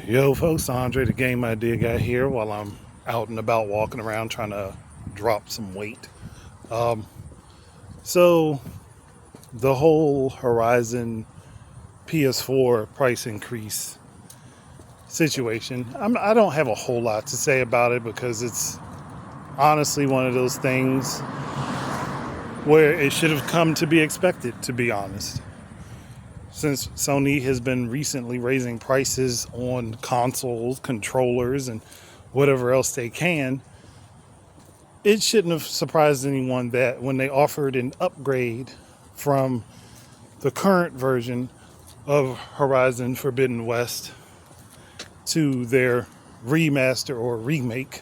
Yo, folks, Andre, the game idea guy here while I'm out and about walking around trying to drop some weight. So, the whole Horizon PS4 price increase situation, I don't have a whole lot to say about it because it's honestly one of those things where it should have come to be expected, to be honest. Since Sony has been recently raising prices on consoles, controllers, and whatever else they can, it shouldn't have surprised anyone that when they offered an upgrade from the current version of Horizon Forbidden West to their remaster or remake.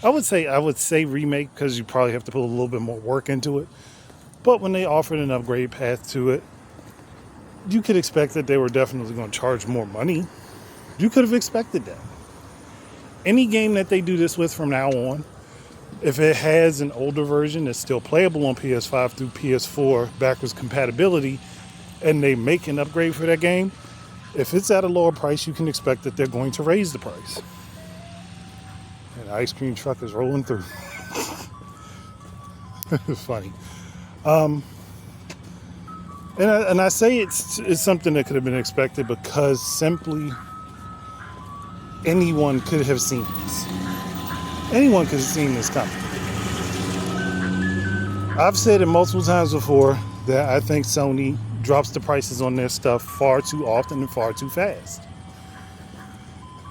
I would say remake because you probably have to put a little bit more work into it. But when they offered an upgrade path to it, you could expect that they were definitely going to charge more money. You could have expected that. Any game that they do this with from now on, if it has an older version that's still playable on PS5 through PS4 backwards compatibility, and they make an upgrade for that game, if it's at a lower price, you can expect that they're going to raise the price. And the ice cream truck is rolling through. It's funny. And I say it's something that could have been expected because simply anyone could have seen this. Anyone could have seen this coming. I've said it multiple times before that I think Sony drops the prices on their stuff far too often and far too fast.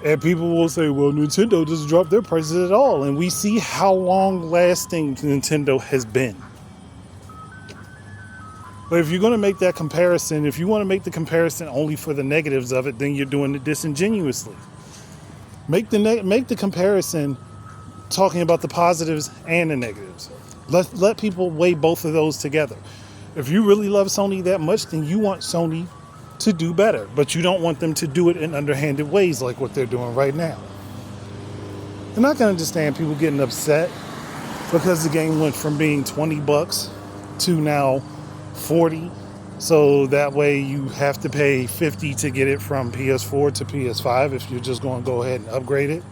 And people will say, well, Nintendo doesn't drop their prices at all. And we see how long-lasting Nintendo has been. But if you're going to make that comparison, if you want to make the comparison only for the negatives of it, then you're doing it disingenuously. Make the comparison talking about the positives and the negatives. Let people weigh both of those together. If you really love Sony that much, then you want Sony to do better, but you don't want them to do it in underhanded ways like what they're doing right now. And I can understand people getting upset because the game went from being $20 to now 40. So that way you have to pay 50 to get it from PS4 to PS5 if you're just going to go ahead and upgrade it.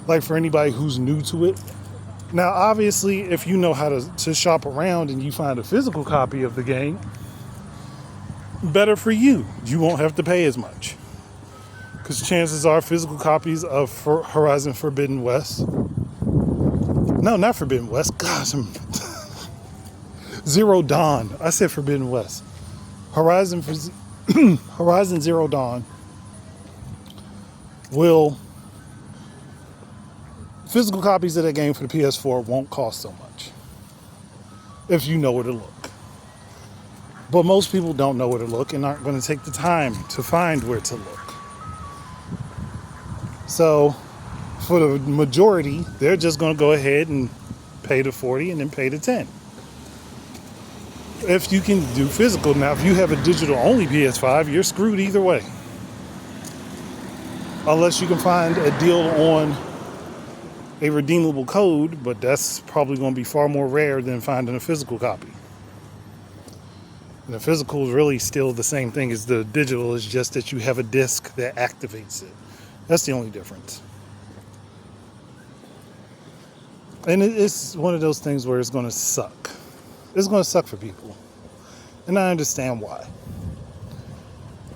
Like for anybody who's new to it. Now, obviously, if you know how to shop around and you find a physical copy of the game, better for you. You won't have to pay as much. Because chances are physical copies of Horizon Forbidden West. No, not Forbidden West. Gosh, Zero Dawn. I said Forbidden West. Horizon Zero Dawn physical copies of that game for the PS4 won't cost so much if you know where to look. But most people don't know where to look and aren't going to take the time to find where to look. So for the majority, they're just going to go ahead and pay the 40 and then pay the 10. If you can do physical. Now, if you have a digital-only PS5, you're screwed either way. Unless you can find a deal on a redeemable code, but that's probably going to be far more rare than finding a physical copy. And the physical is really still the same thing as the digital, it's just that you have a disc that activates it. That's the only difference. And it's one of those things where it's going to suck. It's going to suck for people. And I understand why.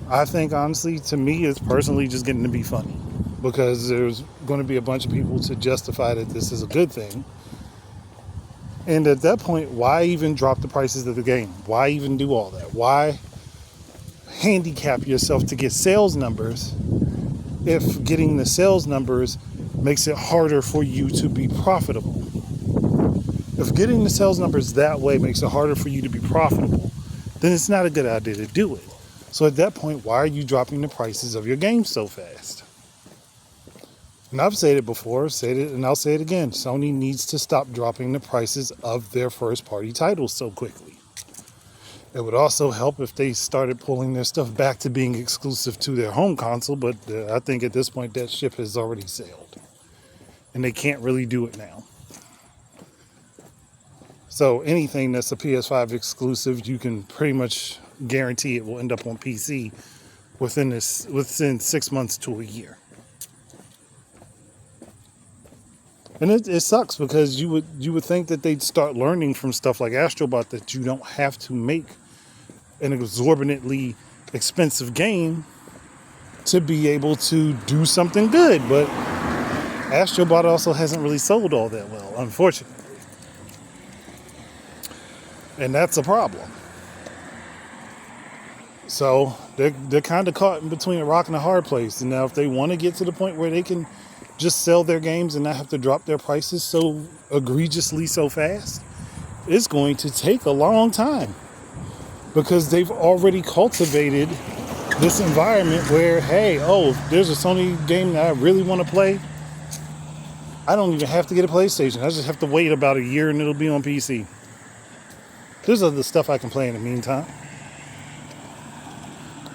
I think, honestly, to me, it's personally just getting to be funny. Because there's going to be a bunch of people to justify that this is a good thing. And at that point, why even drop the prices of the game? Why even do all that? Why handicap yourself to get sales numbers if getting the sales numbers makes it harder for you to be profitable? If getting the sales numbers that way makes it harder for you to be profitable, then it's not a good idea to do it. So at that point, why are you dropping the prices of your game so fast? And I've said it before, said it, and I'll say it again. Sony needs to stop dropping the prices of their first-party titles so quickly. It would also help if they started pulling their stuff back to being exclusive to their home console, but I think at this point that ship has already sailed. And they can't really do it now. So anything that's a PS5 exclusive, you can pretty much guarantee it will end up on PC within 6 months to a year. And it sucks because you would think that they'd start learning from stuff like Astrobot that you don't have to make an exorbitantly expensive game to be able to do something good. But Astrobot also hasn't really sold all that well, unfortunately. And that's a problem. So they're kind of caught in between a rock and a hard place. And now if they want to get to the point where they can just sell their games and not have to drop their prices so egregiously so fast, it's going to take a long time. Because they've already cultivated this environment where, hey, there's a Sony game that I really want to play. I don't even have to get a PlayStation. I just have to wait about a year and it'll be on PC. There's other stuff I can play in the meantime.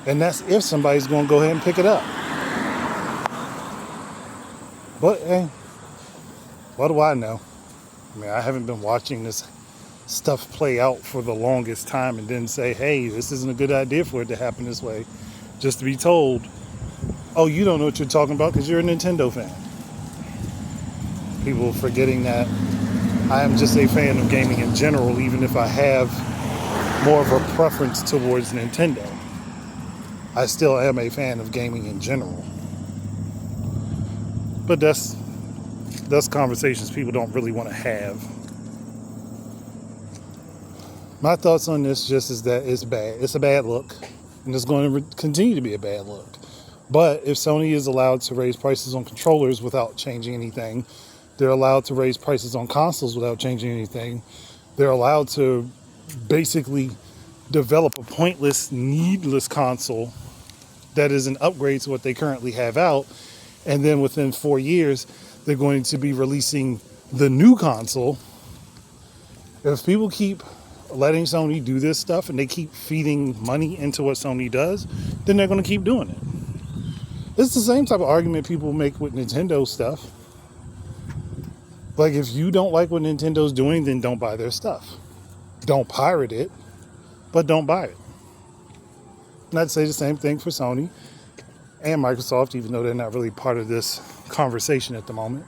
And that's if somebody's going to go ahead and pick it up. But, hey, what do I know? I mean, I haven't been watching this stuff play out for the longest time and then say, hey, this isn't a good idea for it to happen this way. Just to be told, oh, you don't know what you're talking about because you're a Nintendo fan. People forgetting that I am just a fan of gaming in general, even if I have more of a preference towards Nintendo. I still am a fan of gaming in general. But that's conversations people don't really want to have. My thoughts on this just is that it's bad. It's a bad look. And it's going to continue to be a bad look. But if Sony is allowed to raise prices on controllers without changing anything, they're allowed to raise prices on consoles without changing anything, they're allowed to basically develop a pointless, needless console that is an upgrade to what they currently have out, and then within 4 years, they're going to be releasing the new console. If people keep letting Sony do this stuff and they keep feeding money into what Sony does, then they're going to keep doing it. It's the same type of argument people make with Nintendo stuff. Like, if you don't like what Nintendo's doing, then don't buy their stuff. Don't pirate it, but don't buy it. And I'd say the same thing for Sony and Microsoft, even though they're not really part of this conversation at the moment.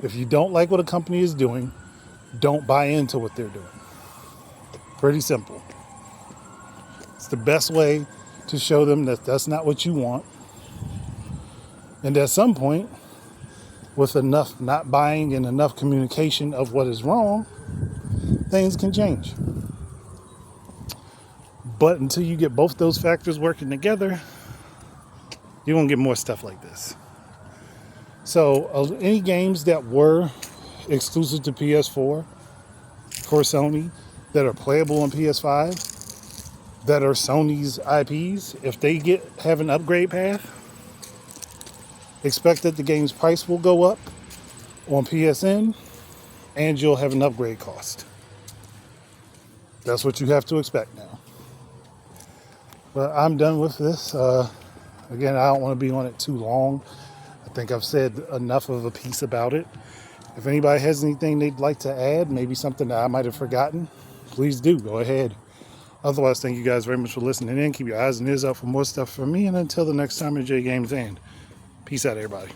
If you don't like what a company is doing, don't buy into what they're doing. Pretty simple. It's the best way to show them that that's not what you want. And at some point, with enough not buying and enough communication of what is wrong, things can change. But until you get both those factors working together, you're going to get more stuff like this. So any games that were exclusive to PS4 for Sony that are playable on PS5 that are Sony's IPs, if they have an upgrade path, expect that the game's price will go up on PSN and you'll have an upgrade cost. That's what you have to expect now. But I'm done with this. Again, I don't want to be on it too long. I think I've said enough of a piece about it. If anybody has anything they'd like to add, maybe something that I might have forgotten, please do. Go ahead. Otherwise, thank you guys very much for listening in. Keep your eyes and ears out for more stuff from me. And until the next time, enjoy games and peace out, everybody.